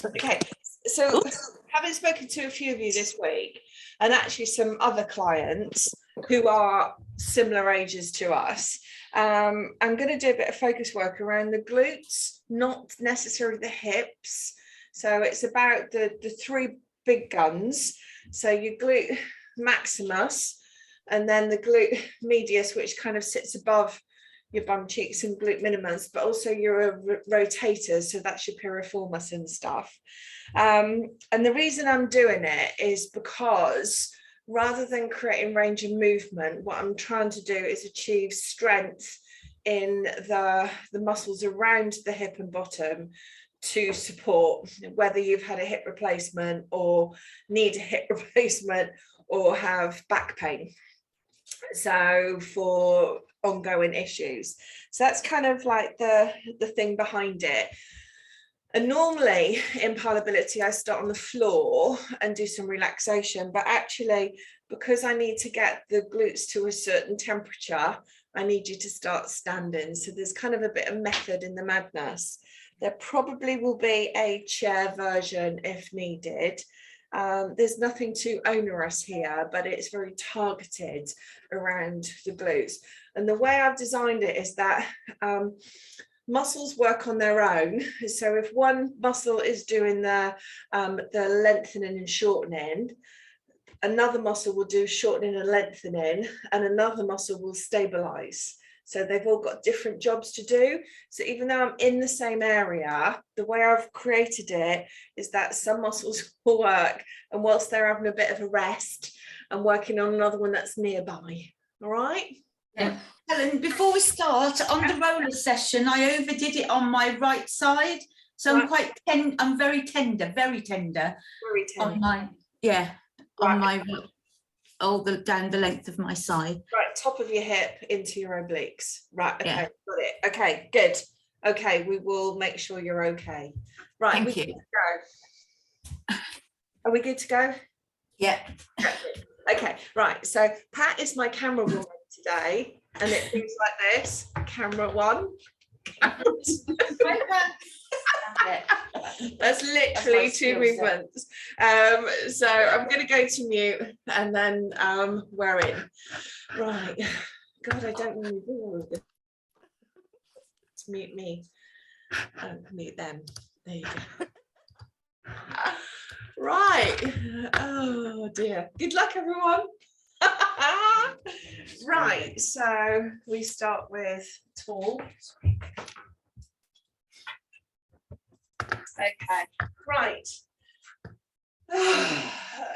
Okay, so having spoken to a few of you this week, and actually some other clients who are similar ages to us, I'm going to do a bit of focus work around the glutes, not necessarily the hips. So it's about the three big guns. So your glute maximus, and then the glute medius, which kind of sits above your bum cheeks, and glute minimus, but also your rotators, so that's your piriformis and stuff. And the reason I'm doing it is because rather than creating range of movement, what I'm trying to do is achieve strength in the muscles around the hip and bottom to support whether you've had a hip replacement or need a hip replacement or have back pain. So for ongoing issues. So that's kind of like the thing behind it. And normally in Pilates, I start on the floor and do some relaxation, but actually because I need to get the glutes to a certain temperature, I need you to start standing. So there's kind of a bit of method in the madness. There probably will be a chair version if needed. There's nothing too onerous here, but it's very targeted around the glutes. And the way I've designed it is that muscles work on their own. So if one muscle is doing the lengthening and shortening, another muscle will do shortening and lengthening, and another muscle will stabilize. So they've all got different jobs to do. So even though I'm in the same area, the way I've created it is that some muscles will work, and whilst they're having a bit of a rest, I'm working on another one that's nearby. All right? Yeah. Helen, before we start, on the roller session, I overdid it on my right side. So right. I'm very tender. Very tender. On my, yeah, right. On my, down the length of my side. Right, top of your hip into your obliques. Right, okay, yeah. Got it. Okay, good. Okay, we will make sure you're okay. Right, thank you. Go. Are we good to go? Yeah. Okay, right. So Pat is my camera woman today, and it moves like this. Camera one. That's literally two movements. So I'm going to go to mute, and then we're in. Right. God, I don't really do all of this. Let's mute me. Mute them. There you go. Right. Oh dear. Good luck, everyone. Right. So we start with tall. Okay, right.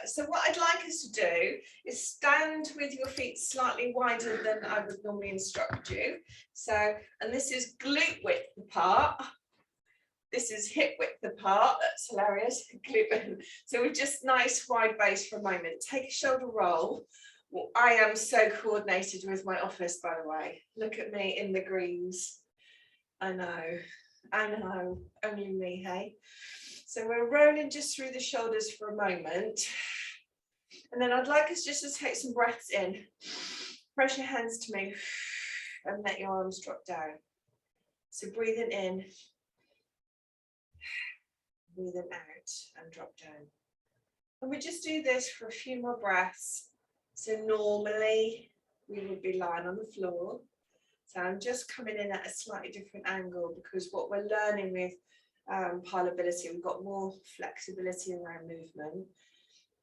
So what I'd like us to do is stand with your feet slightly wider than I would normally instruct you. So, and this is glute width apart. This is hip width apart. That's hilarious. So we're just nice wide base for a moment. Take a shoulder roll. Well, I am so coordinated with my office, by the way. Look at me in the greens. I know, only me, hey? So we're rolling just through the shoulders for a moment. And then I'd like us just to take some breaths in. Press your hands to me and let your arms drop down. So breathing in, breathing out and drop down. And we just do this for a few more breaths. So normally we would be lying on the floor. So I'm just coming in at a slightly different angle because what we're learning with Pilates, we've got more flexibility around movement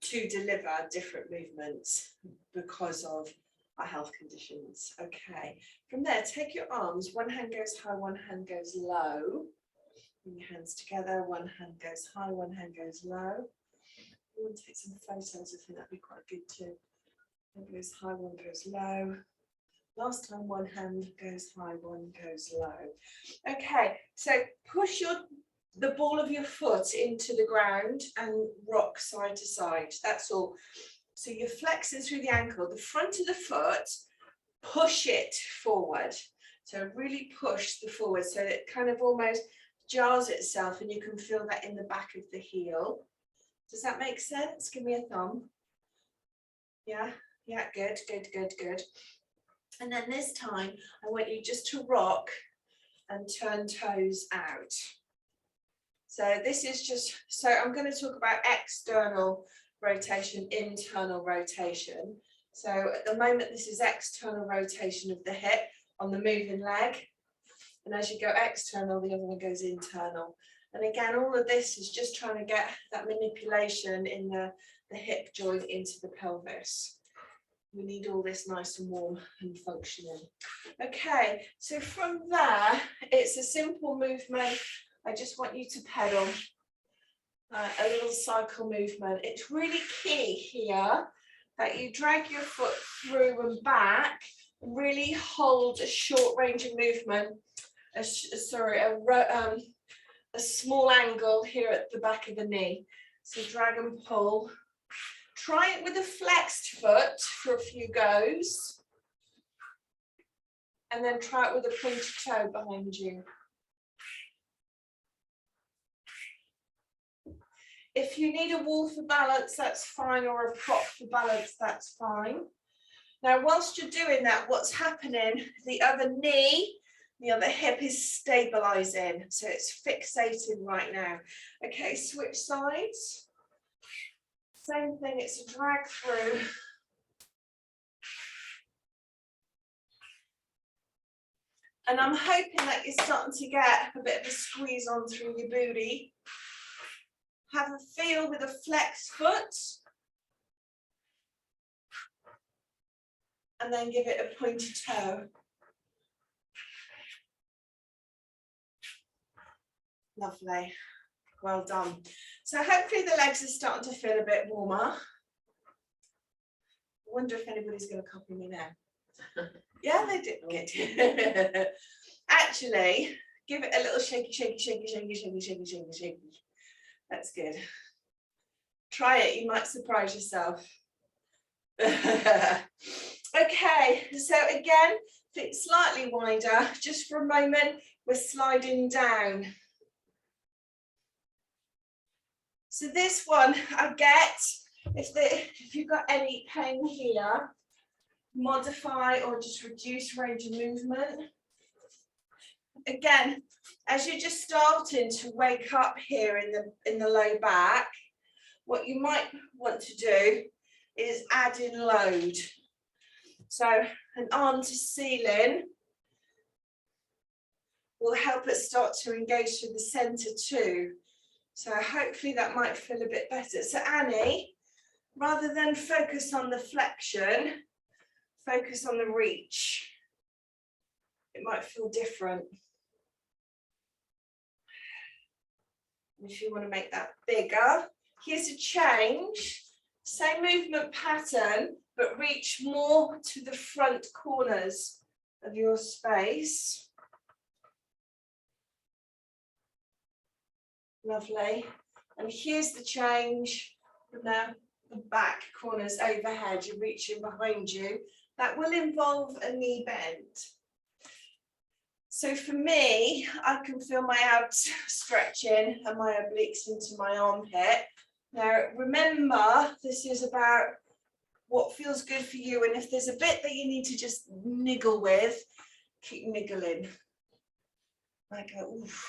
to deliver different movements because of our health conditions. Okay, from there, take your arms, one hand goes high, one hand goes low. Bring your hands together, one hand goes high, one hand goes low. We want to take some photos, I think that'd be quite good too. One goes high, one goes low. Last time, one hand goes high, one goes low. Okay, so push the ball of your foot into the ground and rock side to side. That's all. So you're flexing through the ankle. The front of the foot, push it forward. So really push the forward so it kind of almost jars itself, and you can feel that in the back of the heel. Does that make sense? Give me a thumb. Yeah, yeah, good, good, good, good. And then this time, I want you just to rock and turn toes out. So this is just, so I'm going to talk about external rotation, internal rotation. So at the moment, this is external rotation of the hip on the moving leg. And as you go external, the other one goes internal. And again, all of this is just trying to get that manipulation in the hip joint into the pelvis. We need all this nice and warm and functioning. Okay, so from there, it's a simple movement. I just want you to pedal a little cycle movement. It's really key here that you drag your foot through and back, really hold a short range of movement, a small angle here at the back of the knee. So drag and pull. Try it with a flexed foot for a few goes. And then try it with a pointed toe behind you. If you need a wall for balance, that's fine, or a prop for balance, that's fine. Now, whilst you're doing that, what's happening, the other knee, the other hip is stabilizing. So it's fixated right now. Okay, switch sides. Same thing, it's a drag through. And I'm hoping that you're starting to get a bit of a squeeze on through your booty. Have a feel with a flexed foot. And then give it a pointed toe. Lovely. Well done. So hopefully the legs are starting to feel a bit warmer. I wonder if anybody's going to copy me now. Yeah, they did. Good. Actually, give it a little shaky, shaky, shaky, shaky, shaky, shaky, shaky, shaky. That's good. Try it, you might surprise yourself. Okay, so again, feet slightly wider, just for a moment, we're sliding down. So this one, I get, if you've got any pain here, modify or just reduce range of movement. Again, as you're just starting to wake up here in the low back, what you might want to do is add in load. So an arm to ceiling will help us start to engage through the center too. So hopefully that might feel a bit better. So Annie, rather than focus on the flexion, focus on the reach. It might feel different. If you want to make that bigger, here's a change. Same movement pattern, but reach more to the front corners of your space. Lovely. And here's the change. Now the back corners overhead, you're reaching behind you. That will involve a knee bend. So for me, I can feel my abs stretching and my obliques into my armpit. Now, remember, this is about what feels good for you. And if there's a bit that you need to just niggle with, keep niggling. I go, oof.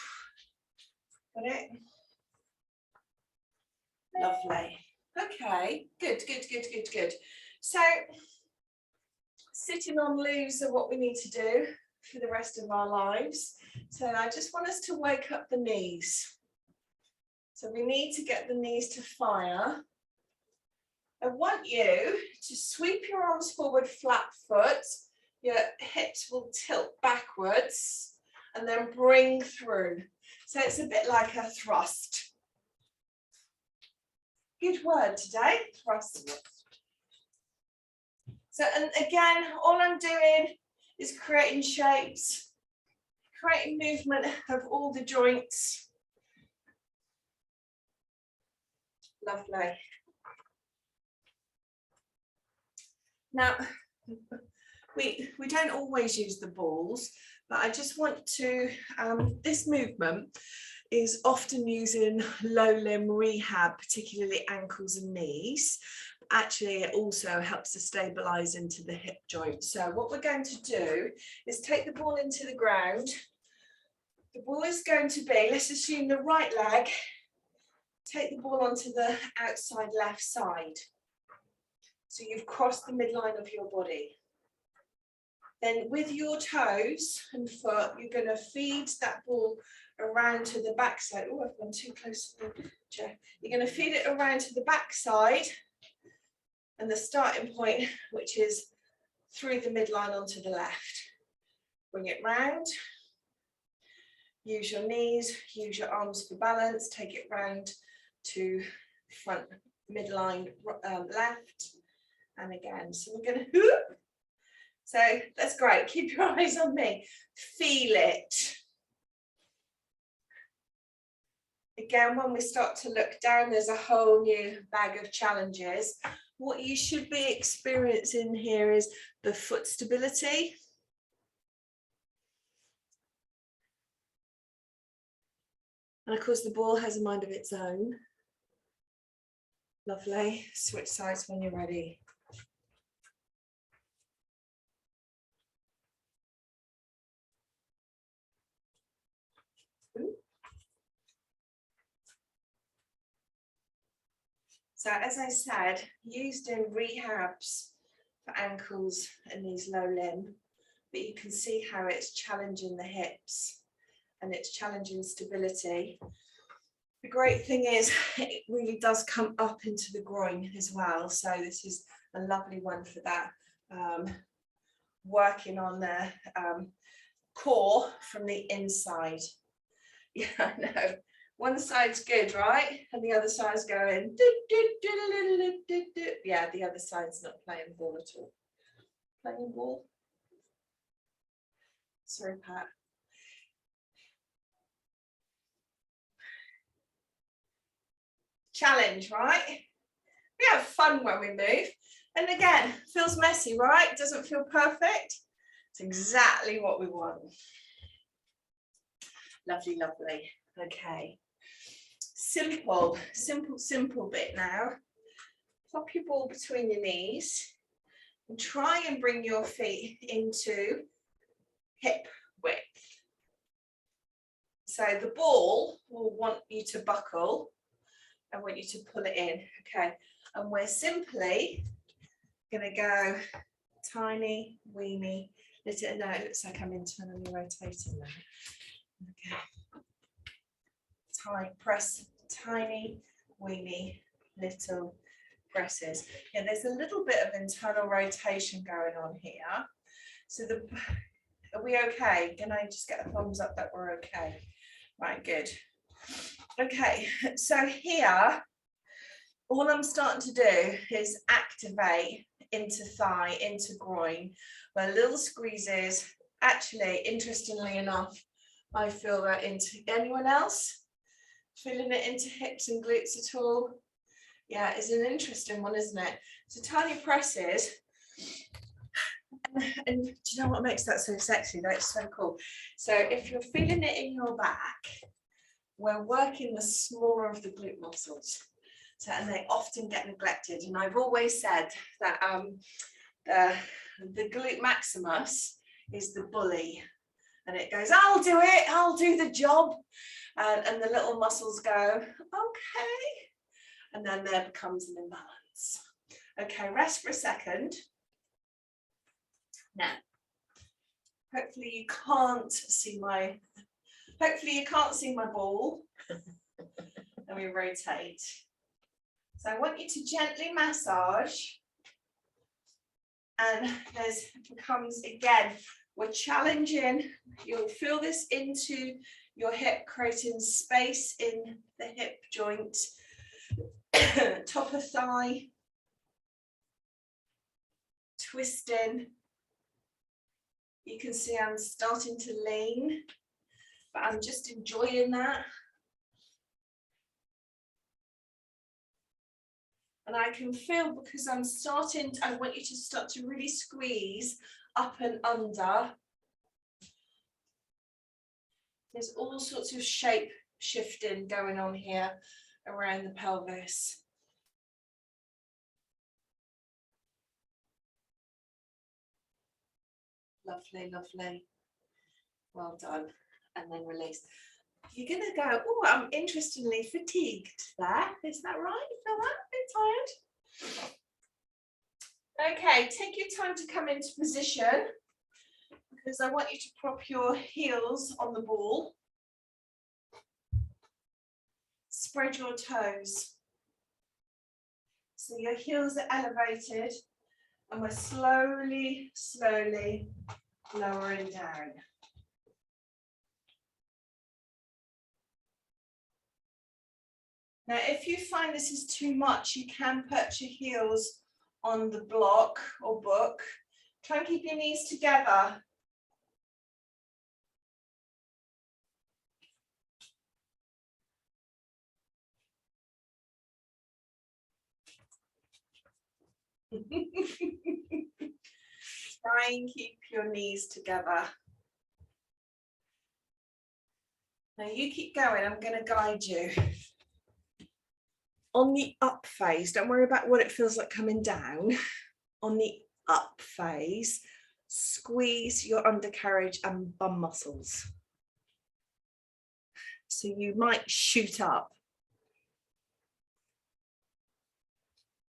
Got it? Lovely. Okay, good, good, good, good, good. So, sitting on loos are what we need to do for the rest of our lives. So I just want us to wake up the knees. So we need to get the knees to fire. I want you to sweep your arms forward, flat foot. Your hips will tilt backwards and then bring through. So it's a bit like a thrust. Good word today, thrust. So, and again, all I'm doing is creating shapes, creating movement of all the joints. Lovely. Now, we don't always use the balls, but I just want to, this movement is often using low limb rehab, particularly ankles and knees. Actually, it also helps to stabilize into the hip joint. So what we're going to do is take the ball into the ground, The ball is going to be, let's assume the right leg, take the ball onto the outside left side. So you've crossed the midline of your body. Then with your toes and foot, you're going to feed that ball around to the back side. Oh, I've gone too close to the chair. You're going to feed it around to the back side and the starting point, which is through the midline onto the left. Bring it round. Use your knees, use your arms for balance. Take it round to front midline left. And again, so we're going to whoop. So that's great. Keep your eyes on me. Feel it. Again, when we start to look down, there's a whole new bag of challenges. What you should be experiencing here is the foot stability. And of course, the ball has a mind of its own. Lovely. Switch sides when you're ready. So as I said, used in rehabs for ankles and these low limb, but you can see how it's challenging the hips and it's challenging stability. The great thing is it really does come up into the groin as well. So this is a lovely one for that, working on the core from the inside. Yeah, I know. One side's good, right? And the other side's going, yeah, the other side's not playing ball at all. Playing ball? Sorry, Pat. Challenge, right? We have fun when we move. And again, feels messy, right? Doesn't feel perfect. It's exactly what we want. Lovely, lovely. Okay. Simple bit now. Plop your ball between your knees and try and bring your feet into hip width. So the ball will want you to buckle. I want you to pull it in, okay? And we're simply gonna go tiny, weeny, little, no, it looks like I'm internally rotating now. Okay. Press tiny, weeny, little presses. Yeah, there's a little bit of internal rotation going on here. So are we okay? Can I just get a thumbs up that we're okay? Right, good. Okay, so here, all I'm starting to do is activate into thigh, into groin, where little squeezes. Actually, interestingly enough, I feel that into anyone else? Feeling it into hips and glutes at all? Yeah, it's an interesting one, isn't it? So tiny presses. And do you know what makes that so sexy? That's so cool. So if you're feeling it in your back, we're working the smaller of the glute muscles. So, and they often get neglected. And I've always said that the glute maximus is the bully. And it goes, I'll do it, I'll do the job. And the little muscles go, okay. And then there becomes an imbalance. Okay, rest for a second. Now, hopefully you can't see my ball. And we rotate. So I want you to gently massage. And there's becomes, again, we're challenging. You'll feel this into your hip, creating space in the hip joint, top of thigh, twisting. You can see I'm starting to lean, but I'm just enjoying that. And I can feel, because I want you to start to really squeeze up and under. There's all sorts of shape shifting going on here around the pelvis. Lovely, lovely. Well done. and then release. You're going to go, oh, I'm interestingly fatigued there. Is that right? You feel that? A bit tired? Okay, take your time to come into position because I want you to prop your heels on the ball. Spread your toes. So your heels are elevated and we're slowly, slowly lowering down. Now, if you find this is too much, you can put your heels on the block or book. Try and keep your knees together. Try and keep your knees together. Now you keep going, I'm going to guide you. On the up phase, don't worry about what it feels like coming down. On the up phase, squeeze your undercarriage and bum muscles. So you might shoot up.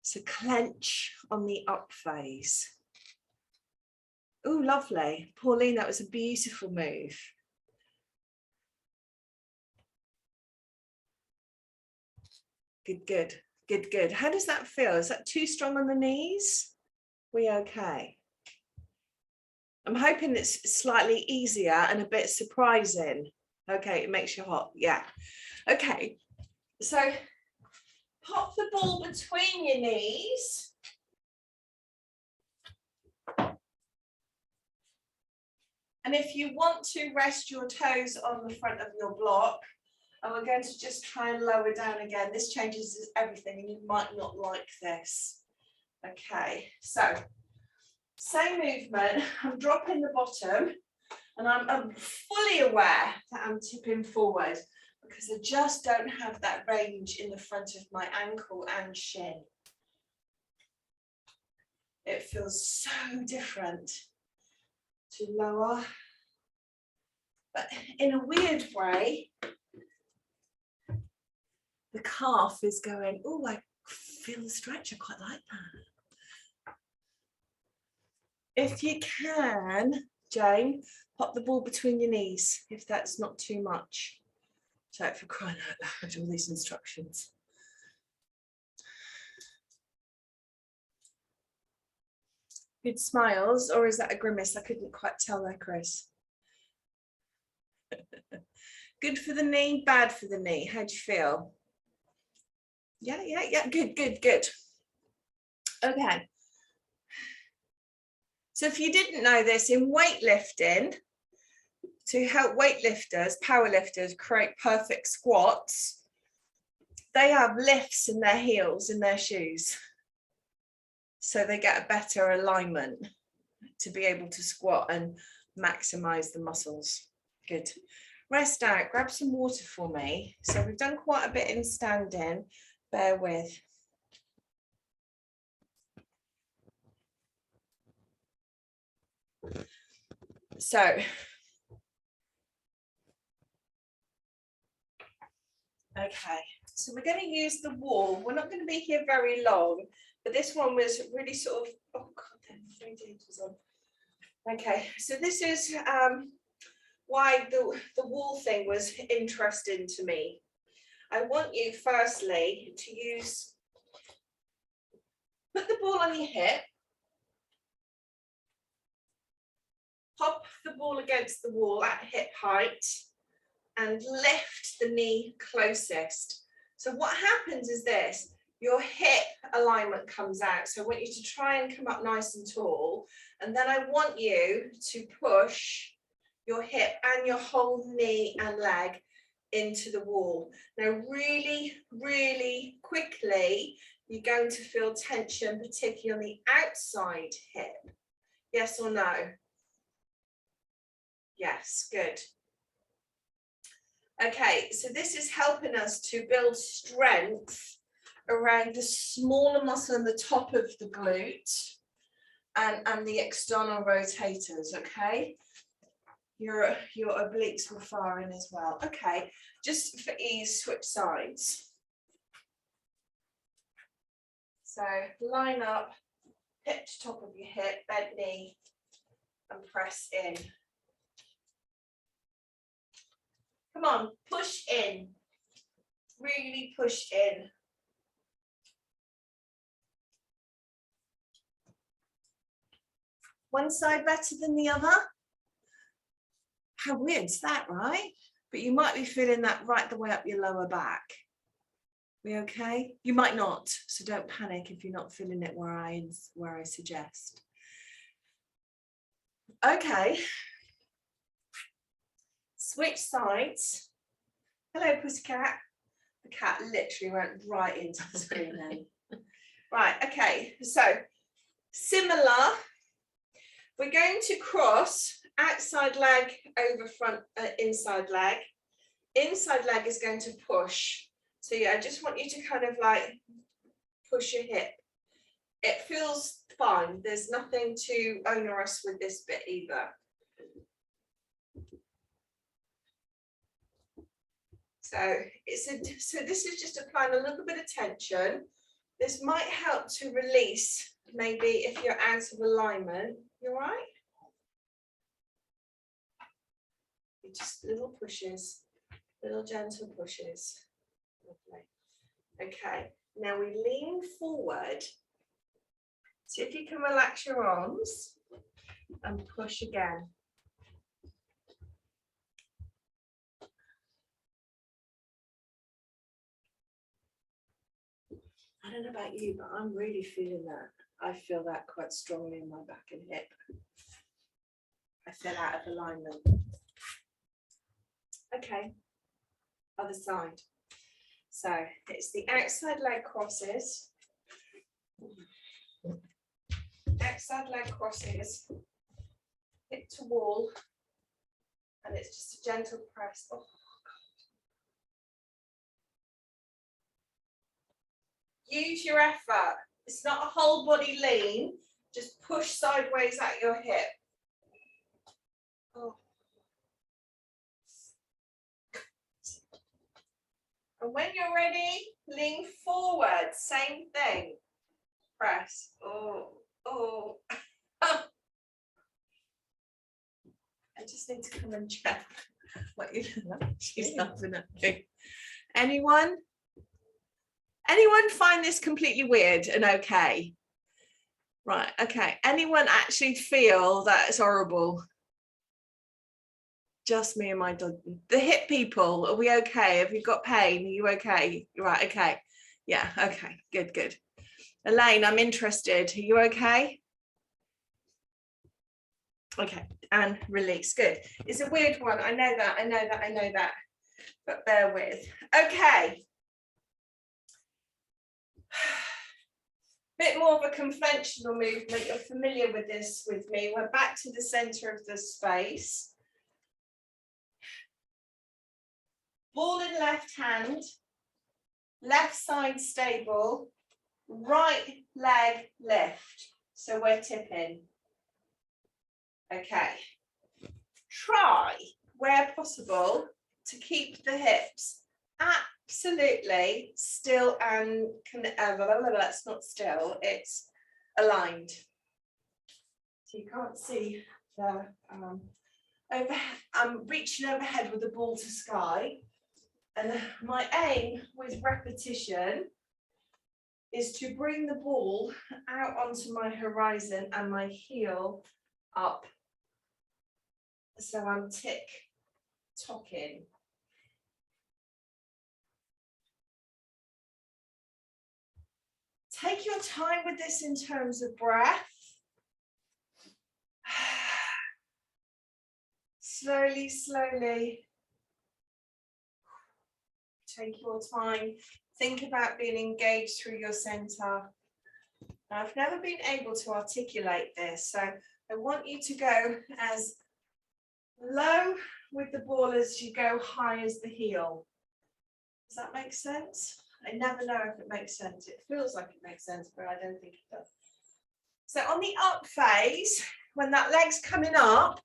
So clench on the up phase. Oh, lovely. Pauline, that was a beautiful move. Good, good, good, good. How does that feel? Is that too strong on the knees? We okay? I'm hoping it's slightly easier and a bit surprising. Okay, it makes you hot. Yeah. Okay, so pop the ball between your knees. And if you want to rest your toes on the front of your block, and we're going to just try and lower down again. This changes everything and you might not like this. Okay, so same movement. I'm dropping the bottom and I'm fully aware that I'm tipping forward because I just don't have that range in the front of my ankle and shin. It feels so different to lower, but in a weird way, the calf is going, oh, I feel the stretch, I quite like that. If you can, Jane, pop the ball between your knees, if that's not too much. So for crying out loud, all these instructions. Good smiles, or is that a grimace? I couldn't quite tell there, Chris. Good for the knee, bad for the knee. How do you feel? Yeah, good, good, good. Okay. So if you didn't know this, in weightlifting, to help weightlifters, powerlifters create perfect squats, they have lifts in their heels, in their shoes. So they get a better alignment to be able to squat and maximize the muscles. Good. Rest out, grab some water for me. So we've done quite a bit in standing, bear with. So, okay, so we're going to use the wall. We're not going to be here very long, but this one was really sort of, oh God, then 3 was on. Okay, so this is why the wall thing was interesting to me. I want you firstly to use, put the ball on your hip, pop the ball against the wall at hip height and lift the knee closest. So what happens is this, your hip alignment comes out. So I want you to try and come up nice and tall. And then I want you to push your hip and your whole knee and leg into the wall. Now really, really quickly, you're going to feel tension, particularly on the outside hip. Yes or no? Yes, good. Okay, so this is helping us to build strength around the smaller muscle in the top of the glute and the external rotators, okay? your obliques will fire in as well. Okay, just for ease, switch sides. So line up, hip to top of your hip, bent knee, and press in. Come on, push in. Really push in. One side better than the other. How weird is that, right? But you might be feeling that right the way up your lower back. We okay? You might not, so don't panic if you're not feeling it where I suggest. Okay. Switch sides. Hello, pussycat. The cat literally went right into the screen then. Right, okay, so similar. We're going to cross outside leg over front, inside leg. Inside leg is going to push. So yeah, I just want you to kind of like push your hip. It feels fine. There's nothing too onerous with this bit either. So this is just applying a little bit of tension. This might help to release, maybe if you're out of alignment. You all right? Just little pushes, little gentle pushes. Lovely. Okay, now we lean forward. See if you can relax your arms and push again. I don't know about you, but I'm really feeling that. I feel that quite strongly in my back and hip. I feel out of alignment. Okay, other side. So it's the outside leg crosses. Outside leg crosses. Hip to wall. And it's just a gentle press. Oh, use your effort. It's not a whole body lean. Just push sideways at your hip. Oh. And when you're ready, lean forward. Same thing. Press. Oh, oh. I just need to come and check what you know. She's laughing at me. Anyone find this completely weird and okay? Right, okay. Anyone actually feel that it's horrible? Just me and my dog. The hip people, are we okay? Have you got pain? Are you okay? Right, okay. Yeah, okay, good, good. Elaine, I'm interested. Are you okay? Okay, and release, good. It's a weird one, I know that, but bear with. Okay. Bit more of a conventional movement. You're familiar with this with me. We're back to the center of the space. Ball in left hand, left side stable, right leg lift. So we're tipping. Okay. Try, where possible, to keep the hips absolutely still and that's not still, it's aligned. So you can't see the overhead. I'm reaching overhead with the ball to sky, and my aim with repetition is to bring the ball out onto my horizon and my heel up. So I'm tick-tocking. Take your time with this in terms of breath. Slowly, slowly. Take your time. Think about being engaged through your center. Now, I've never been able to articulate this, so I want you to go as low with the ball as you go high as the heel. Does that make sense? I never know if it makes sense. It feels like it makes sense, but I don't think it does. So on the up phase, when that leg's coming up,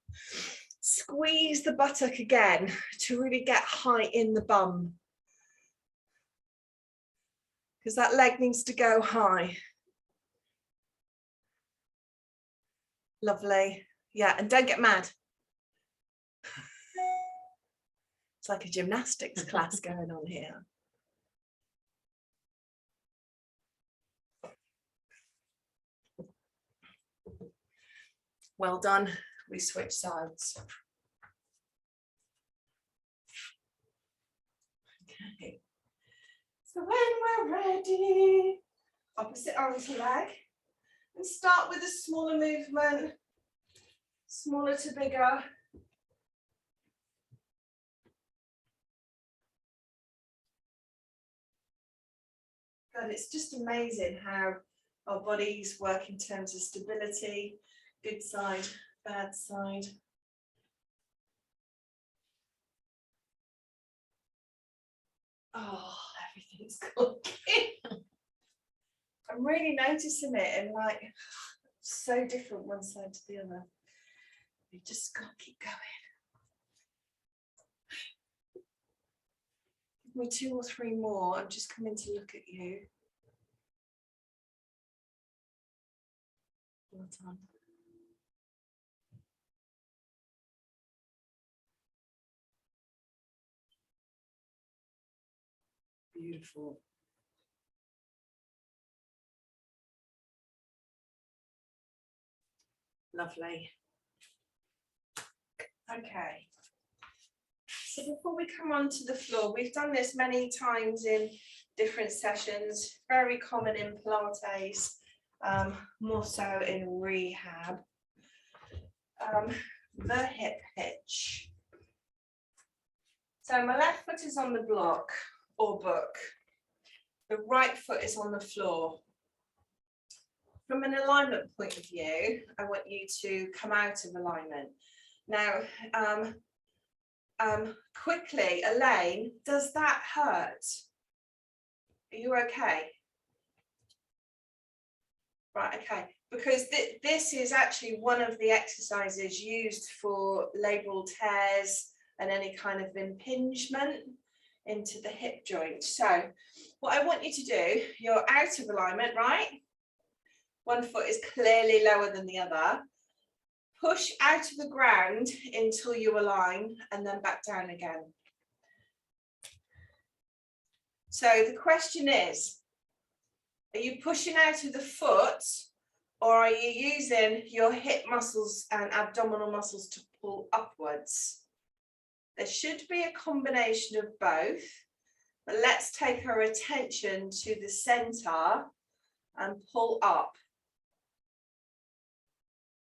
Squeeze the buttock again to really get height in the bum, because that leg needs to go high. Lovely. Yeah, and don't get mad. It's like a gymnastics class going on here. Well done. We switch sides. Okay. So when we're ready, opposite arm to leg, and start with a smaller movement, smaller to bigger. God, it's just amazing how our bodies work in terms of stability, good side, bad side. Oh, everything's cooking. I'm really noticing it, and like so different one side to the other. You just got to keep going. Give me 2 or 3 more. I'm just coming to look at you. Well done. Beautiful. Lovely. Okay. So before we come onto the floor, we've done this many times in different sessions, very common in Pilates, more so in rehab. The hip hitch. So my left foot is on the block or book. The right foot is on the floor. From an alignment point of view, I want you to come out of alignment. Now, quickly, Elaine, does that hurt? Are you okay? Right, okay. Because this is actually one of the exercises used for labral tears and any kind of impingement into the hip joint. So what I want you to do, you're out of alignment, right? One foot is clearly lower than the other. Push out of the ground until you align and then back down again. So the question is, are you pushing out of the foot, or are you using your hip muscles and abdominal muscles to pull upwards? There should be a combination of both, but let's take our attention to the center and pull up.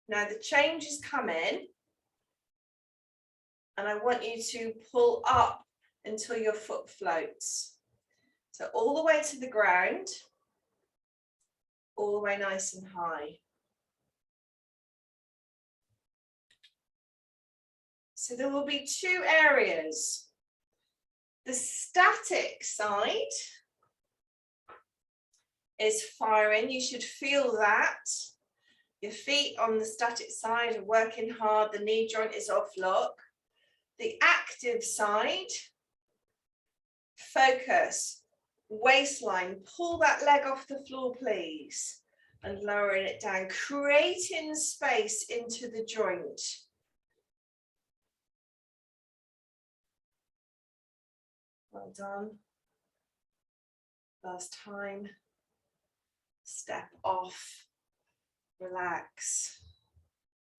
Now the change is coming, and I want you to pull up until your foot floats. So all the way to the ground, all the way nice and high. So there will be 2 areas. The static side is firing. You should feel that. Your feet on the static side are working hard. The knee joint is off lock. The active side, focus, waistline. Pull that leg off the floor, please, and lowering it down, creating space into the joint. Well done. Last time. Step off, relax,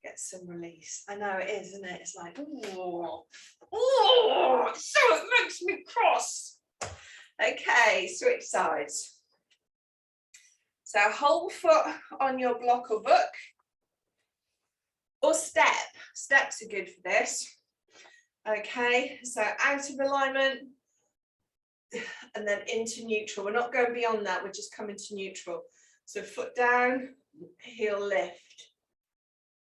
get some release. I know it is, isn't it? It's like, oh, so it makes me cross. Okay, switch sides. So whole foot on your block or book, or step. Steps are good for this. Okay, so out of alignment and then into neutral. We're not going beyond that, we're just coming to neutral. So foot down, heel lift,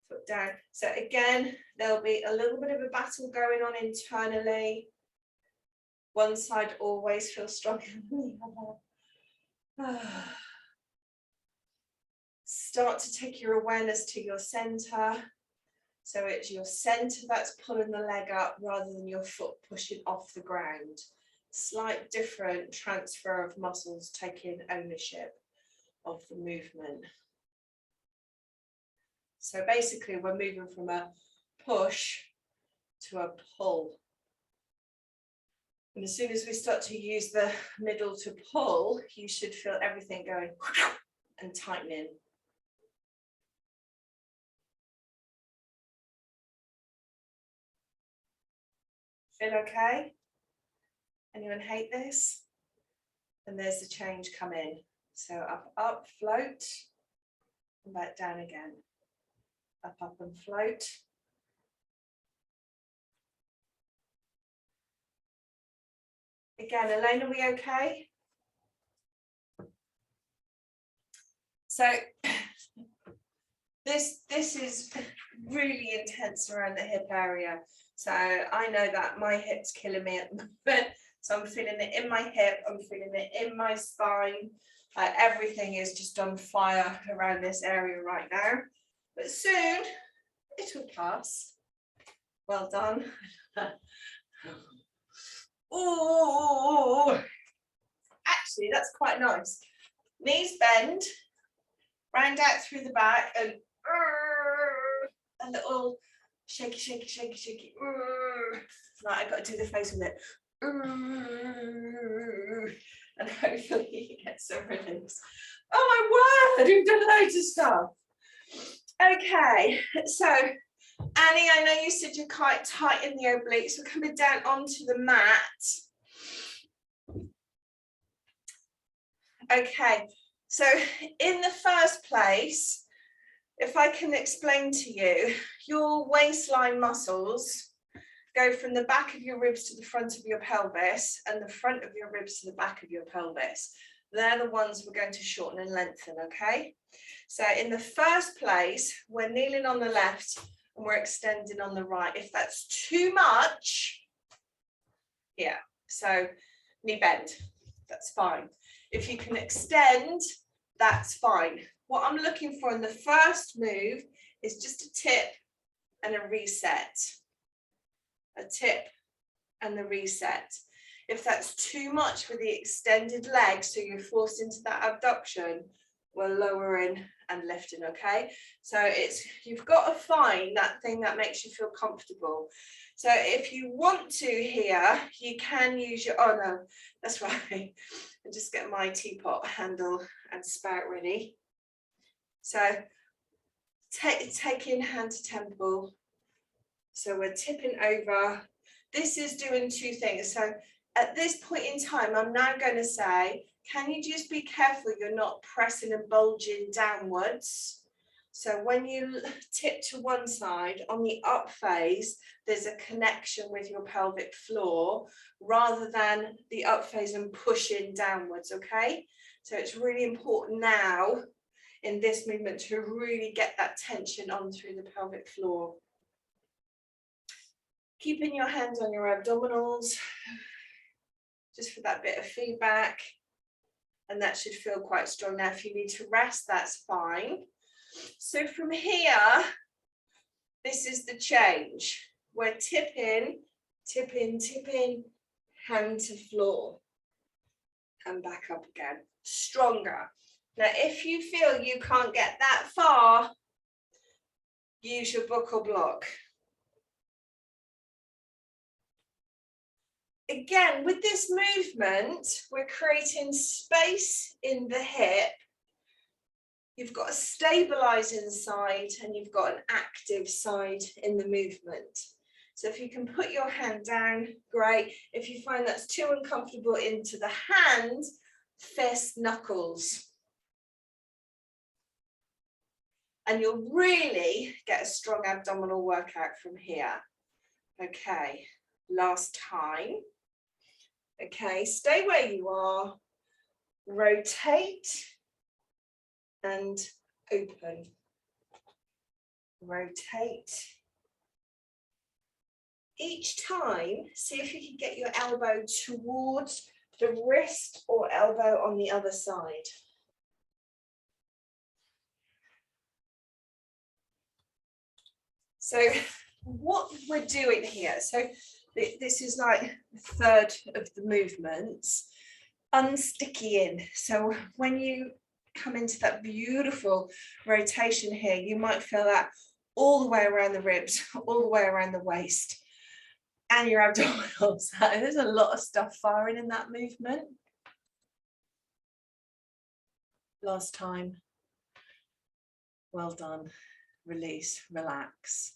foot down. So again, there'll be a little bit of a battle going on internally. One side always feels stronger than the other. Start to take your awareness to your center. So it's your center that's pulling the leg up rather than your foot pushing off the ground. Slight different transfer of muscles taking ownership of the movement. So basically we're moving from a push to a pull. And as soon as we start to use the middle to pull, you should feel everything going and tightening. Feel okay? Anyone hate this? And there's the change come in. So up, up, float, and back down again. Up, up and float. Again, Elaine, are we okay? So this is really intense around the hip area. So I know that my hip's killing me at the moment. So I'm feeling it in my hip, I'm feeling it in my spine. Everything is just on fire around this area right now. But soon it'll pass. Well done. Oh, actually, that's quite nice. Knees bend, round out through the back, and a little shaky, shaky, shaky, shaky. Right, I've got to do the face with it. And hopefully you get some release. Oh my word, you've done loads of stuff. Okay, so Annie, I know you said you're quite tight in the obliques. We're coming down onto the mat. Okay, so in the first place, if I can explain to you, your waistline muscles go from the back of your ribs to the front of your pelvis and the front of your ribs to the back of your pelvis. They're the ones we're going to shorten and lengthen, okay? So in the first place, we're kneeling on the left and we're extending on the right. If that's too much, yeah, so knee bend, that's fine. If you can extend, that's fine. What I'm looking for in the first move is just a tip and a reset. A tip and the reset. If that's too much with the extended leg, so you're forced into that abduction, we're lowering and lifting, okay? So it's, you've got to find that thing that makes you feel comfortable. So if you want to here, you can use your, oh no, that's right. And just get my teapot handle and spout ready. So taking hand to temple. So we're tipping over. This is doing two things. So at this point in time, I'm now going to say, can you just be careful you're not pressing and bulging downwards? So when you tip to one side, on the up phase, there's a connection with your pelvic floor rather than the up phase and pushing downwards, okay? So it's really important now in this movement to really get that tension on through the pelvic floor. Keeping your hands on your abdominals, just for that bit of feedback. And that should feel quite strong. Now, if you need to rest, that's fine. So from here, this is the change. We're tipping, tipping, tipping, hand to floor. And back up again, stronger. Now, if you feel you can't get that far, use your buckle block. Again, with this movement, we're creating space in the hip. You've got a stabilizing side and you've got an active side in the movement. So if you can put your hand down, great. If you find that's too uncomfortable into the hand, fist, knuckles. And you'll really get a strong abdominal workout from here. Okay, last time. Okay, stay where you are, rotate and open. Rotate. Each time, see if you can get your elbow towards the wrist or elbow on the other side. So what we're doing here, so this is like the third of the movements, unstickying. So when you come into that beautiful rotation here, you might feel that all the way around the ribs, all the way around the waist and your abdominals. There's a lot of stuff firing in that movement. Last time. Well done. Release, relax.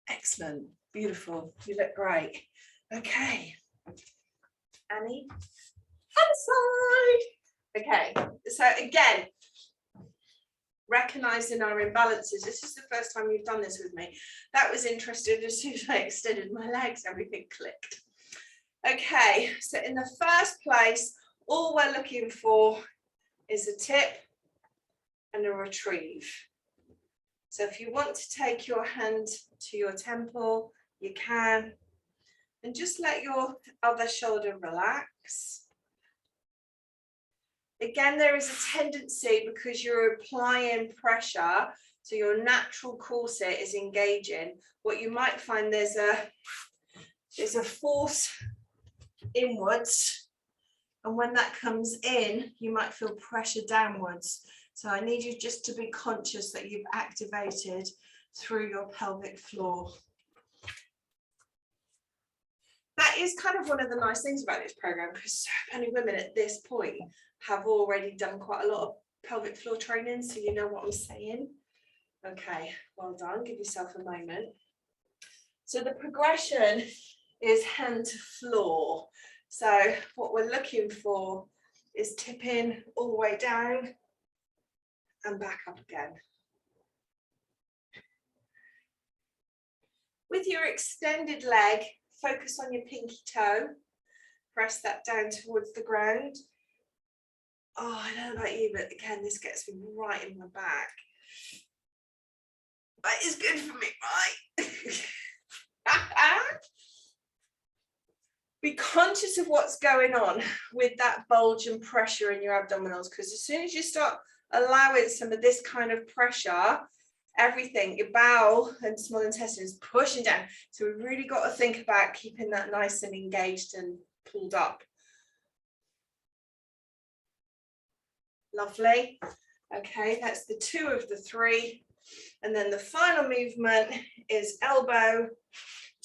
Excellent, beautiful, you look great. Okay, Annie, other side. Okay, so again, recognizing our imbalances. This is the first time you've done this with me. That was interesting. As soon as I extended my legs, everything clicked. Okay, so in the first place, all we're looking for is a tip and a retrieve. So if you want to take your hand to your temple, you can, and just let your other shoulder relax. Again, there is a tendency, because you're applying pressure, so your natural corset is engaging. What you might find, there's a force inwards, and when that comes in, you might feel pressure downwards. So I need you just to be conscious that you've activated through your pelvic floor. That is kind of one of the nice things about this program, because so many women at this point have already done quite a lot of pelvic floor training, so you know what I'm saying. Okay, well done, give yourself a moment. So the progression is hand to floor. So what we're looking for is tipping all the way down and back up again. With your extended leg, focus on your pinky toe. Press that down towards the ground. Oh, I don't know about you, but again, this gets me right in my back. That is good for me, right? Be conscious of what's going on with that bulge and pressure in your abdominals, because as soon as you start allowing some of this kind of pressure, everything, your bowel and small intestine is pushing down. So we've really got to think about keeping that nice and engaged and pulled up. Lovely. Okay, that's the 2 of the 3. And then the final movement is elbow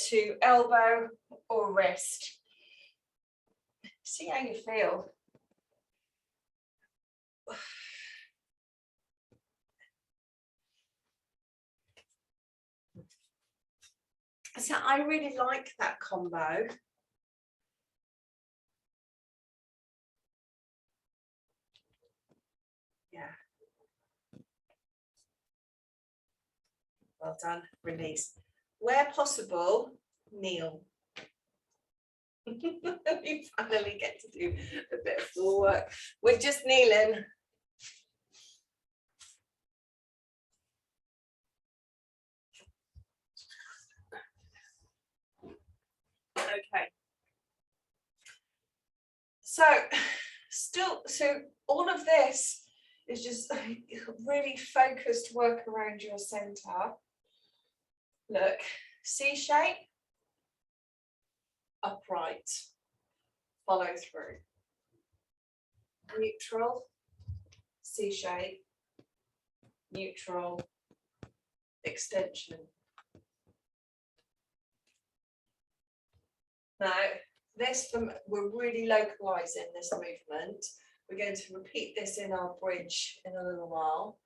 to elbow or wrist. See how you feel. So I really like that combo. Yeah. Well done. Release. Where possible, kneel. We finally get to do a bit of floor work. We're just kneeling. Okay. So all of this is just really focused work around your center. Look, C shape, upright, follow through. Neutral, C shape, neutral, extension. Now, we're really localizing this movement. We're going to repeat this in our bridge in a little while.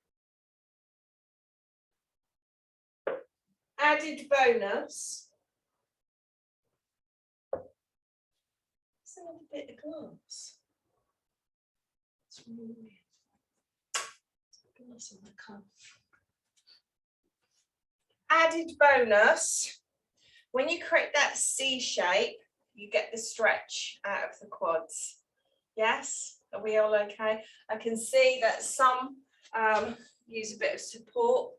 Added bonus. It's another bit of glass. It's really weird. Glass on the cup. Added bonus. When you create that C shape, you get the stretch out of the quads. Yes? Are we all okay? I can see that some use a bit of support.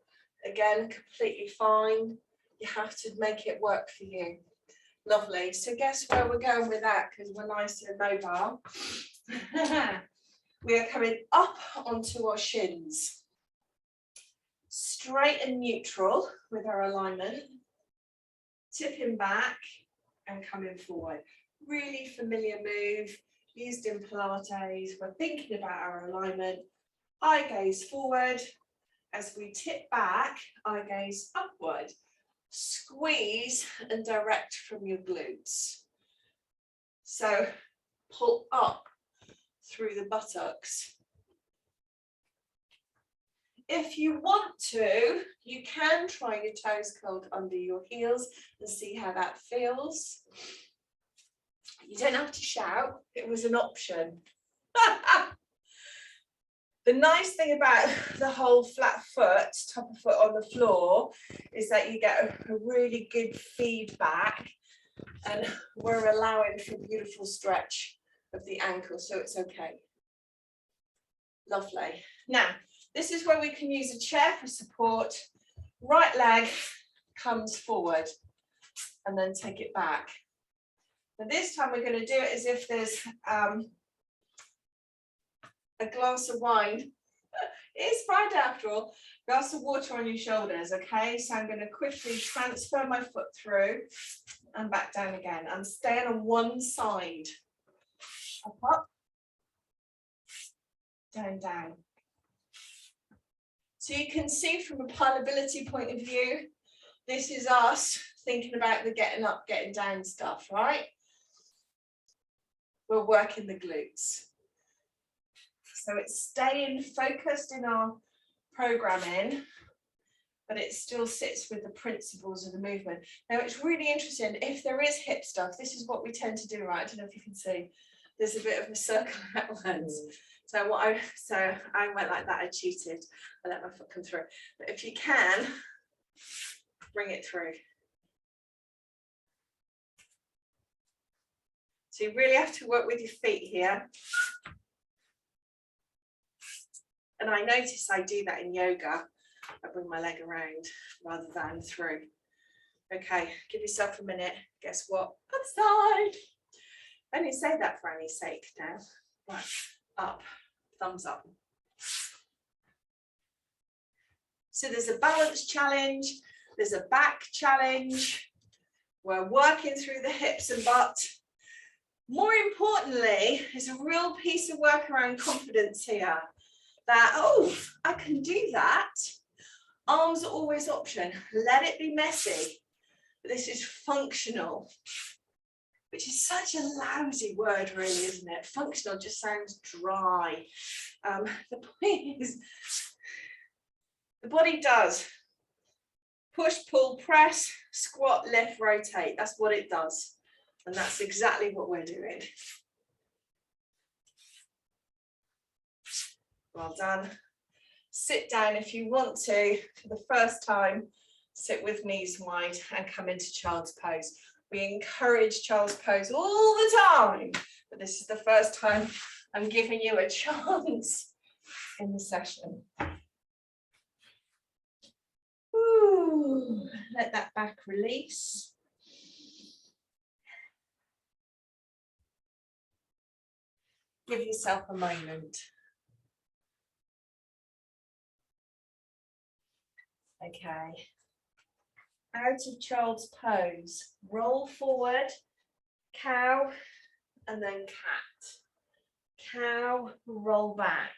Again, completely fine. You have to make it work for you. Lovely. So guess where we're going with that, because we're nice and mobile. We are coming up onto our shins. straight and neutral with our alignment, tipping back and coming forward. Really familiar move, used in Pilates. We're thinking about our alignment. Eye gaze forward. As we tip back, eye gaze upward. Squeeze and direct from your glutes. So pull up through the buttocks. If you want to, you can try your toes curled under your heels and see how that feels. You don't have to shout, it was an option. The nice thing about the whole flat foot, top of foot on the floor, is that you get a really good feedback, and we're allowing for beautiful stretch of the ankle, so it's okay. Lovely. Now, this is where we can use a chair for support. Right leg comes forward and then take it back. And this time we're going to do it as if there's a glass of wine. It's Friday after all. Glass of water on your shoulders, okay? So I'm going to quickly transfer my foot through and back down again. I'm staying on one side. Up, down, down. So you can see from a pliability point of view, this is us thinking about the getting up, getting down stuff, right? We're working the glutes. So it's staying focused in our programming, but it still sits with the principles of the movement. Now it's really interesting, if there is hip stuff, this is what we tend to do, right? I don't know if you can see, there's a bit of a circle outwards. So I went like that, I cheated, I let my foot come through. But if you can, bring it through. So you really have to work with your feet here. And I notice I do that in yoga. I bring my leg around rather than through. Okay, give yourself a minute. Guess what? Upside. I only say that for Annie's sake now. Right, up, thumbs up. So there's a balance challenge. There's a back challenge. We're working through the hips and butt. More importantly, there's a real piece of work around confidence here. That, oh, I can do that. Arms are always option. Let it be messy. But this is functional, which is such a lousy word, really, isn't it? Functional just sounds dry. The point is, the body does push, pull, press, squat, lift, rotate. That's what it does. And that's exactly what we're doing. Well done. Sit down if you want to. For the first time, sit with knees wide and come into child's pose. We encourage child's pose all the time, but this is the first time I'm giving you a chance in the session. Ooh, let that back release. Give yourself a moment. Okay, out of child's pose, roll forward, cow, and then cat. Cow, roll back.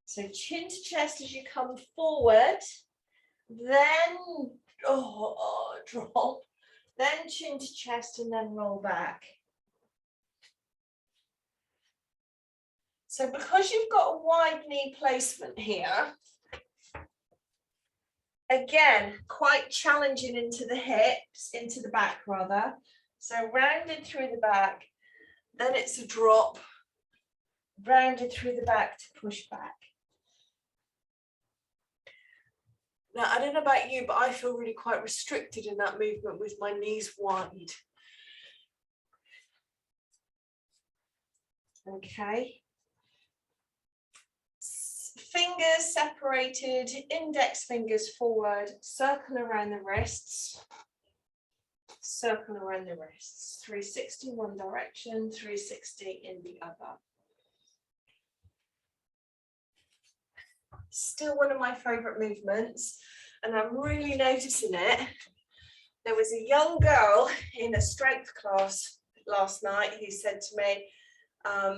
So chin to chest as you come forward, then drop, then chin to chest and then roll back. So because you've got a wide knee placement here, again, quite challenging into the hips, into the back rather. So rounded through the back, then it's a drop, rounded through the back to push back. Now, I don't know about you, but I feel really quite restricted in that movement with my knees wide. Okay. Fingers separated, index fingers forward, circle around the wrists, circle around the wrists, 360 one direction, 360 in the other. Still one of my favorite movements, and I'm really noticing it. There was a young girl in a strength class last night who said to me, how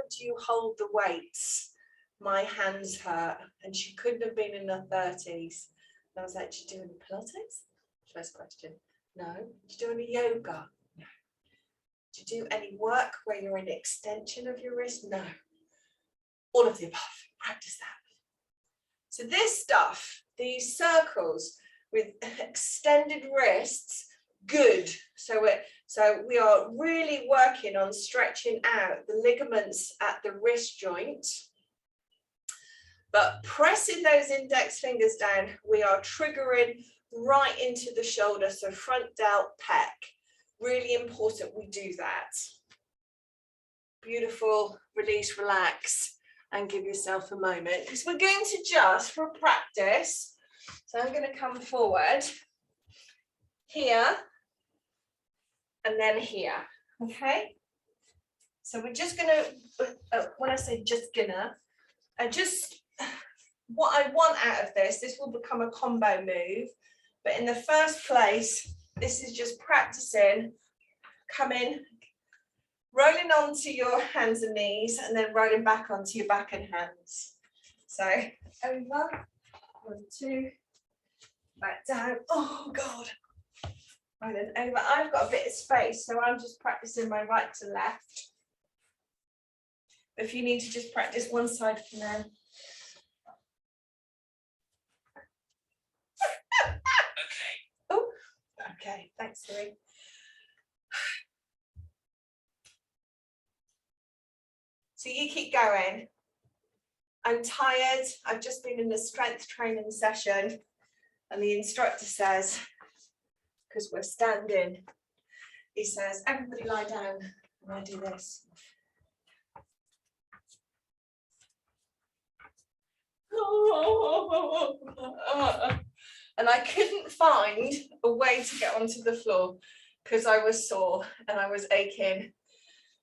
do you hold the weights? My hands hurt. And she couldn't have been in her 30s. And I was like, do you do any Pilates? First question. No. Do you do any yoga? No. Do you do any work where you're in extension of your wrist? No. All of the above. Practice that. So this stuff, these circles with extended wrists, good. So we are really working on stretching out the ligaments at the wrist joint. But pressing those index fingers down, we are triggering right into the shoulder. So front delt pec. Really important we do that. Beautiful, release, relax, and give yourself a moment. Because we're going to just, for practice, so I'm going to come forward here and then here, okay? So we're just going to, when I say just gonna, what I want out of this will become a combo move. But in the first place, this is just practicing coming, rolling onto your hands and knees, and then rolling back onto your back and hands. So over, 1, 2, back down. Oh God. Right, then over. I've got a bit of space, so I'm just practicing my right to left. If you need to just practice one side for now. Okay. Oh, okay. Thanks, Louis. So you keep going. I'm tired. I've just been in a strength training session, and the instructor says, because we're standing, he says, everybody lie down, and I do this. And I couldn't find a way to get onto the floor because I was sore and I was aching.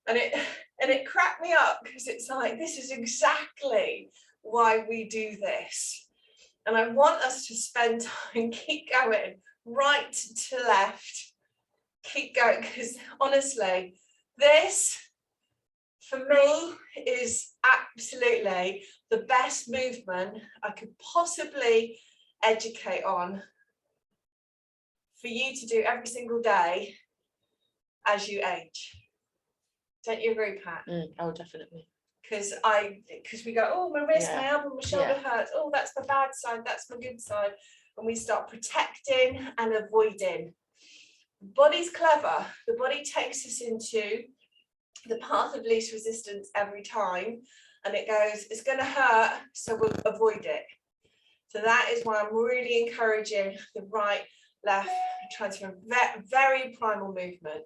And it cracked me up because it's like, this is exactly why we do this. And I want us to spend time, keep going, right to left, keep going, because honestly, this for me is absolutely the best movement I could possibly educate on for you to do every single day as you age. Don't you agree, Pat? Oh, definitely. Because we go, oh, my wrist, my elbow, my shoulder hurts. Oh, that's the bad side, that's my good side. And we start protecting and avoiding. The body's clever. The body takes us into the path of least resistance every time. And it goes, it's going to hurt, so we'll avoid it. So that is why I'm really encouraging the right, left, transfer, very primal movement.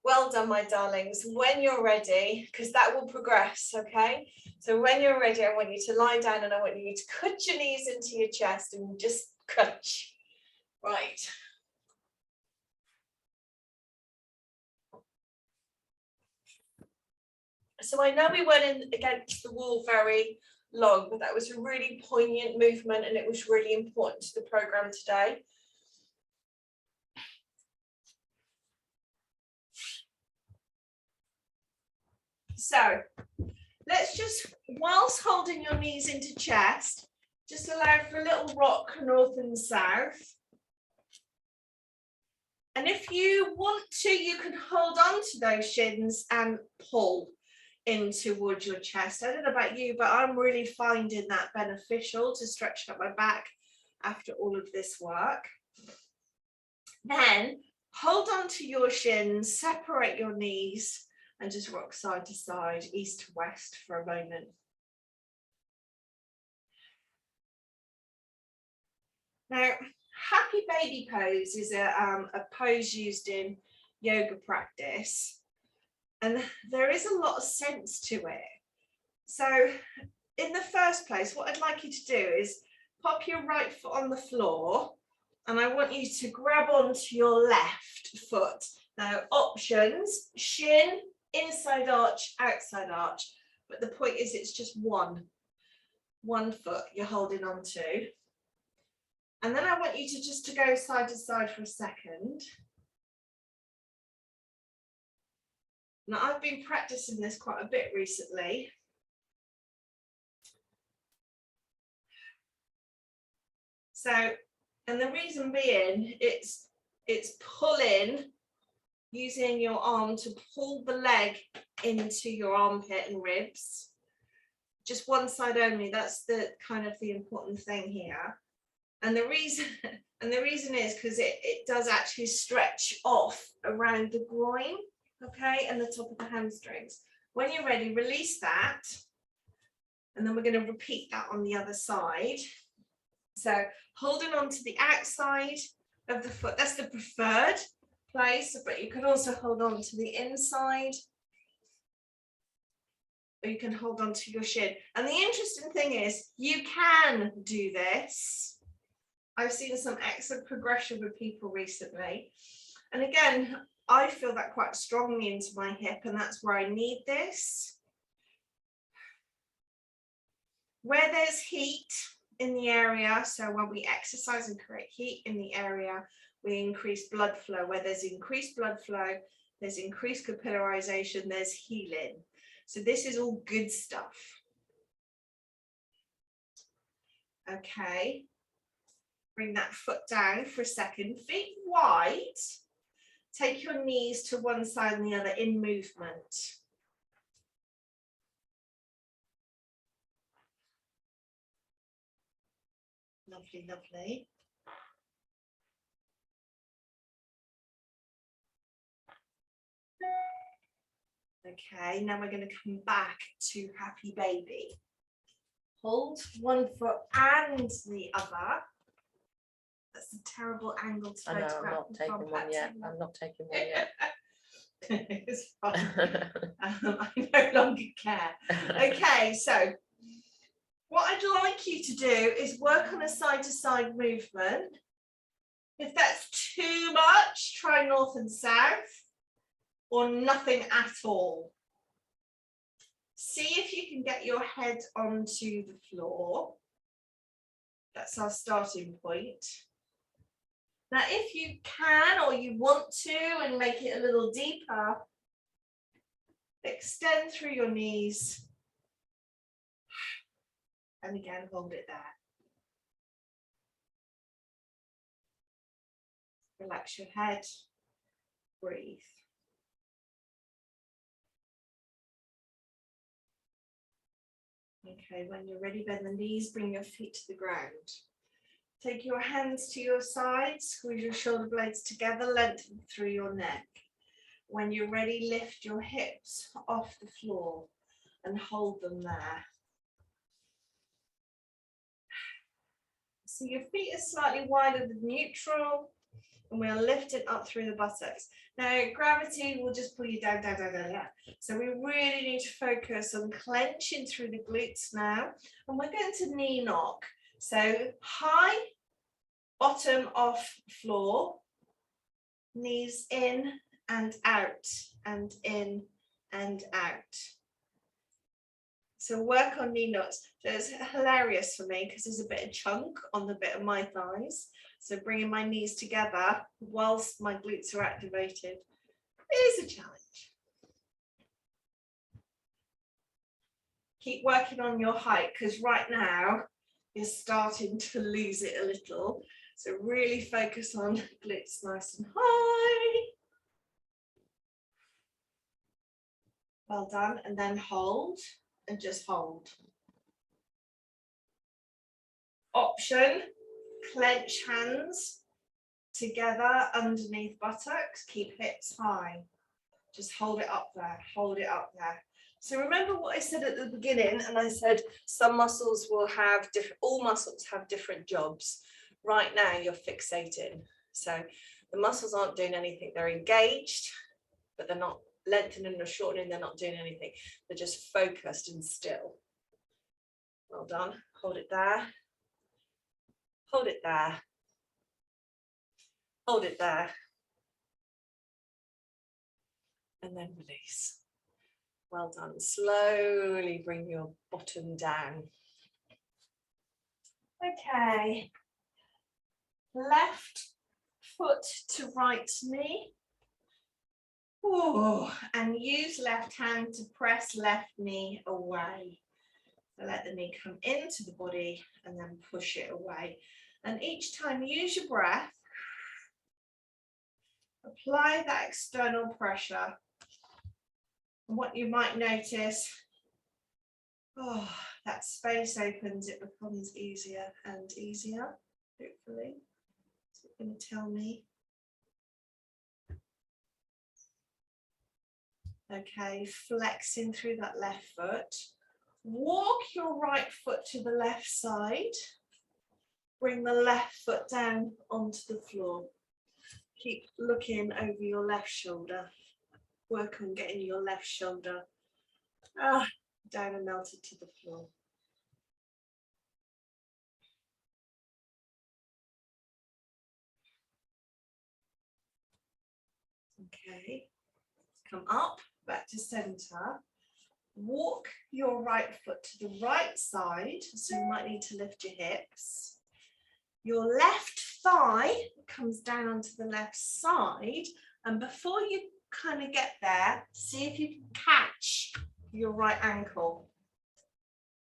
Well done, my darlings. When you're ready, because that will progress, okay? So when you're ready, I want you to lie down and I want you to cut your knees into your chest and just crunch. Right. So I know we went in against the wall very long, but that was a really poignant movement and it was really important to the program today. So let's just, whilst holding your knees into chest, just allow for a little rock north and south. And if you want to, you can hold on to those shins and pull in towards your chest. I don't know about you, but I'm really finding that beneficial to stretch out my back after all of this work. Then hold on to your shins, separate your knees, and just rock side to side, east to west for a moment. Now, happy baby pose is a pose used in yoga practice, and there is a lot of sense to it. So in the first place, what I'd like you to do is pop your right foot on the floor, and I want you to grab onto your left foot. Now, options, shin, inside arch, outside arch, but the point is it's just one. one foot you're holding on to. And then I want you to just to go side to side for a second. Now, I've been practicing this quite a bit recently. So, and the reason being, it's pulling, using your arm to pull the leg into your armpit and ribs. Just one side only, that's the kind of the important thing here. And the reason is because it does actually stretch off around the groin, okay, and the top of the hamstrings. When you're ready, release that. And then we're going to repeat that on the other side. So holding on to the outside of the foot, that's the preferred place, but you can also hold on to the inside, or you can hold on to your shin. And the interesting thing is you can do this. I've seen some excellent progression with people recently. And again, I feel that quite strongly into my hip, and that's where I need this. Where there's heat in the area, so when we exercise and create heat in the area, we increase blood flow. Where there's increased blood flow, there's increased capillarization, there's healing. So this is all good stuff. Okay. Bring that foot down for a second, feet wide. Take your knees to one side and the other in movement. Lovely, lovely. Okay, now we're going to come back to happy baby. Hold one foot and the other. That's a terrible angle to photograph. I'm not taking one yet. I'm not taking one yet. It's fine. I no longer care. Okay, so what I'd like you to do is work on a side-to-side movement. If that's too much, try north and south, or nothing at all. See if you can get your head onto the floor. That's our starting point. Now, if you can or you want to and make it a little deeper, extend through your knees. And again, hold it there. Relax your head. Breathe. Okay, when you're ready, bend the knees, bring your feet to the ground. Take your hands to your sides, squeeze your shoulder blades together, lengthen through your neck. When you're ready, lift your hips off the floor and hold them there. So your feet are slightly wider than neutral, and we'll lift it up through the buttocks. Now, gravity will just pull you down, down, down, down, down. So we really need to focus on clenching through the glutes now, and we're going to knee knock. So high, bottom off floor, knees in and out, and in and out. So work on knee knocks. So it's hilarious for me because there's a bit of chunk on the bit of my thighs. So bringing my knees together whilst my glutes are activated is a challenge. Keep working on your height because right now you're starting to lose it a little. So really focus on glutes nice and high. Well done. And then hold and just hold. Option, clench hands together underneath buttocks. Keep hips high. Just hold it up there. Hold it up there. So remember what I said at the beginning, and I said some muscles will have different, all muscles have different jobs. Right now you're fixating. So the muscles aren't doing anything. They're engaged, but they're not lengthening or shortening. They're not doing anything. They're just focused and still. Well done. Hold it there. Hold it there. Hold it there. And then release. Well done. Slowly bring your bottom down. Okay. Left foot to right knee. Ooh, and use left hand to press left knee away. So let the knee come into the body and then push it away. And each time use your breath. Apply that external pressure. And what you might notice, oh, that space opens, it becomes easier and easier, hopefully. So it's going to tell me. Okay, flexing through that left foot. Walk your right foot to the left side. Bring the left foot down onto the floor. Keep looking over your left shoulder. Work on getting your left shoulder down and melted to the floor. Okay, come up, back to center. Walk your right foot to the right side, so you might need to lift your hips. Your left thigh comes down onto the left side, and before you kind of get there, see if you can catch your right ankle.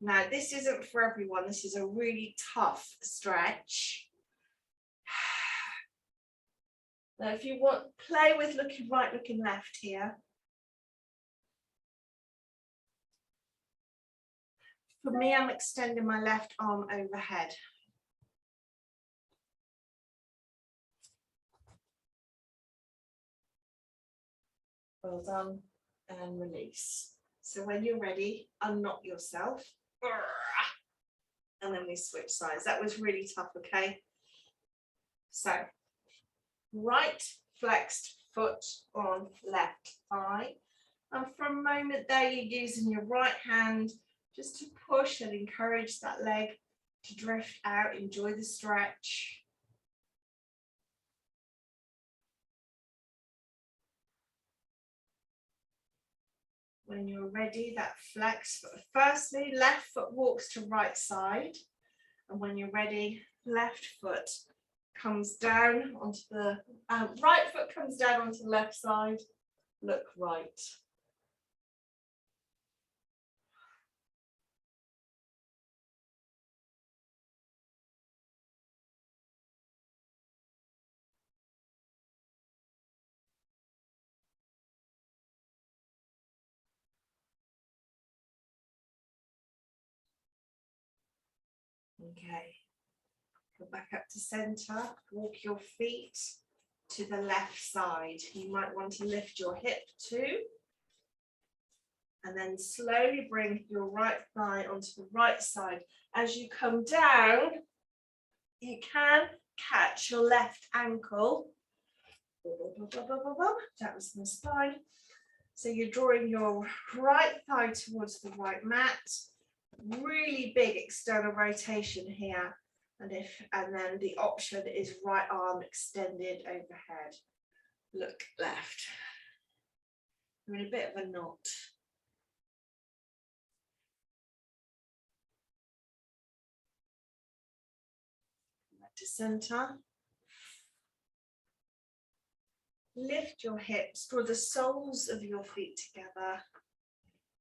Now, this isn't for everyone. This is a really tough stretch. Now, if you want, play with looking right, looking left here. For me, I'm extending my left arm overhead. Well done, and release. So when you're ready, unknot yourself. And then we switch sides. That was really tough, okay? So, right flexed foot on left thigh. And for a moment there, you're using your right hand just to push and encourage that leg to drift out. Enjoy the stretch. When you're ready, that flex foot. Firstly, left foot walks to right side. And when you're ready, left foot comes down onto the, right foot comes down onto the left side. Look right. Okay, go back up to center, walk your feet to the left side. You might want to lift your hip too. And then slowly bring your right thigh onto the right side. As you come down, you can catch your left ankle. That was the spine. So you're drawing your right thigh towards the right mat. Really big external rotation here, and then the option is right arm extended overhead. Look left. I'm in a bit of a knot. Back to center. Lift your hips, draw the soles of your feet together,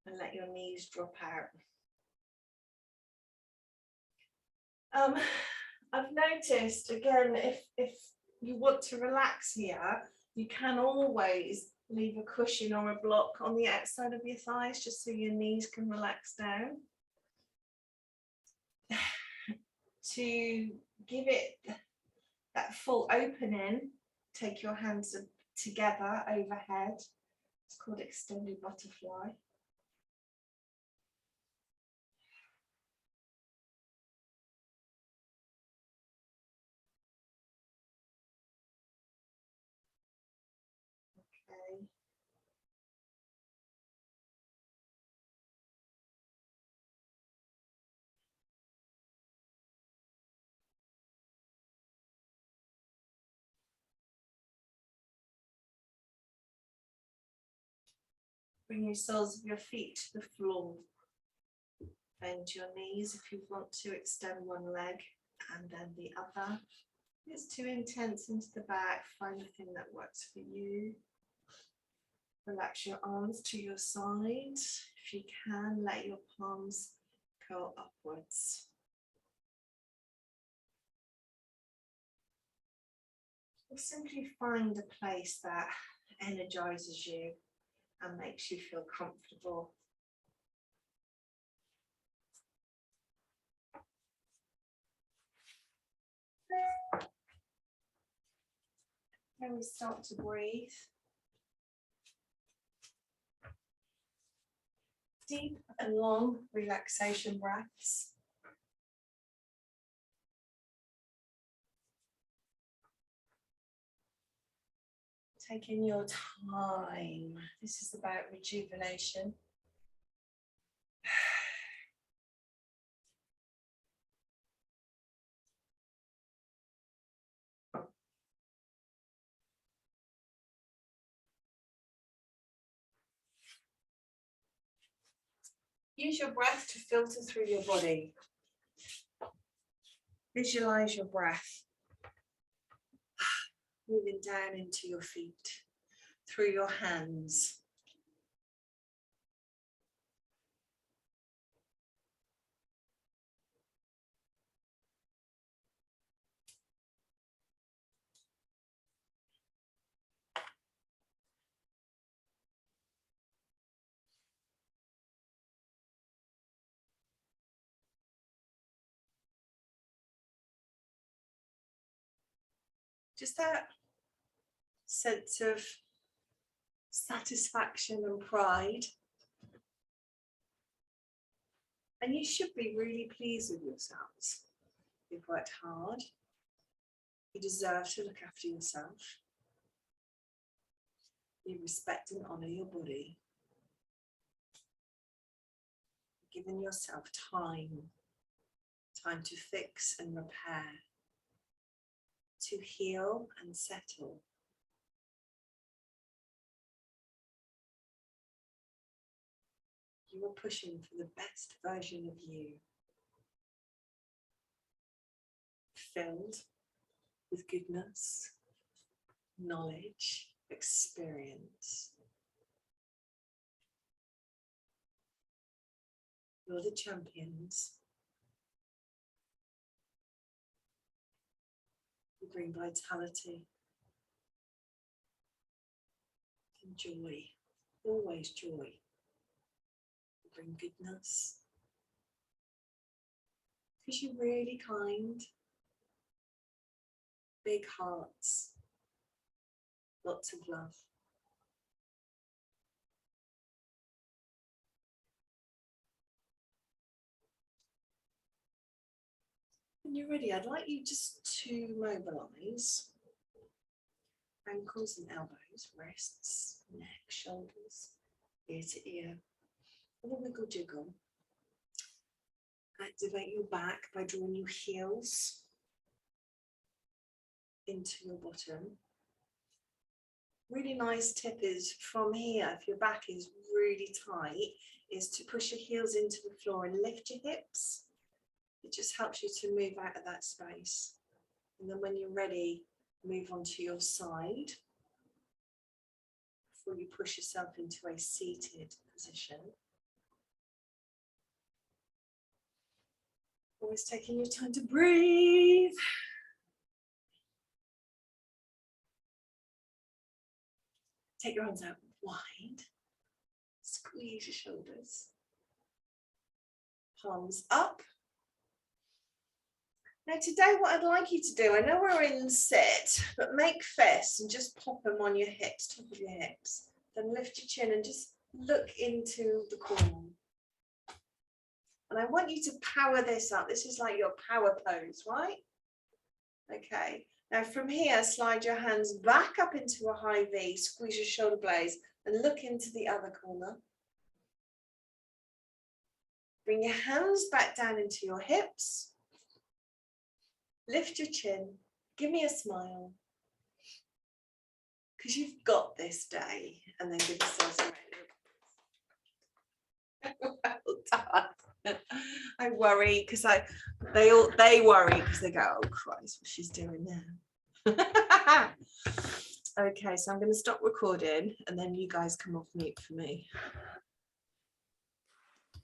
and let your knees drop out. I've noticed, again, if you want to relax here, you can always leave a cushion or a block on the outside of your thighs just so your knees can relax down. To give it that full opening, take your hands together overhead. It's called extended butterfly. Okay. Bring your soles of your feet to the floor. Bend your knees if you want to extend one leg. And then the other. If it's too intense into the back, find the thing that works for you. Relax your arms to your side. If you can, let your palms curl upwards. Or simply find a place that energizes you and makes you feel comfortable. Then we start to breathe. Deep and long relaxation breaths. Taking your time. This is about rejuvenation. Use your breath to filter through your body. Visualize your breath moving down into your feet, through your hands. Just that sense of satisfaction and pride. And you should be really pleased with yourselves. You've worked hard. You deserve to look after yourself. You respect and honor your body. Giving yourself time to fix and repair, to heal and settle. You are pushing for the best version of you, filled with goodness, knowledge, experience. You're the champions. You bring vitality and joy, always joy. You bring goodness. Because you're really kind. Big hearts. Lots of love. When you're ready, I'd like you just to mobilize ankles and elbows, wrists, neck, shoulders, ear to ear. A wiggle jiggle. Activate your back by drawing your heels into your bottom. Really nice tip is from here, if your back is really tight, is to push your heels into the floor and lift your hips. It just helps you to move out of that space. And then when you're ready, move onto your side before you push yourself into a seated position. Always taking your time to breathe. Take your arms out wide. Squeeze your shoulders. Palms up. Now today what I'd like you to do, I know we're in sit, but make fists and just pop them on your hips, top of your hips. Then lift your chin and just look into the corner. And I want you to power this up. This is like your power pose, right? Okay. Now from here, slide your hands back up into a high V, squeeze your shoulder blades and look into the other corner. Bring your hands back down into your hips. Lift your chin, give me a smile, because you've got this day, and then give yourselves a round of applause. Well done. I worry because They worry because they go, oh Christ, what she's doing now. Okay, so I'm going to stop recording and then you guys come off mute for me.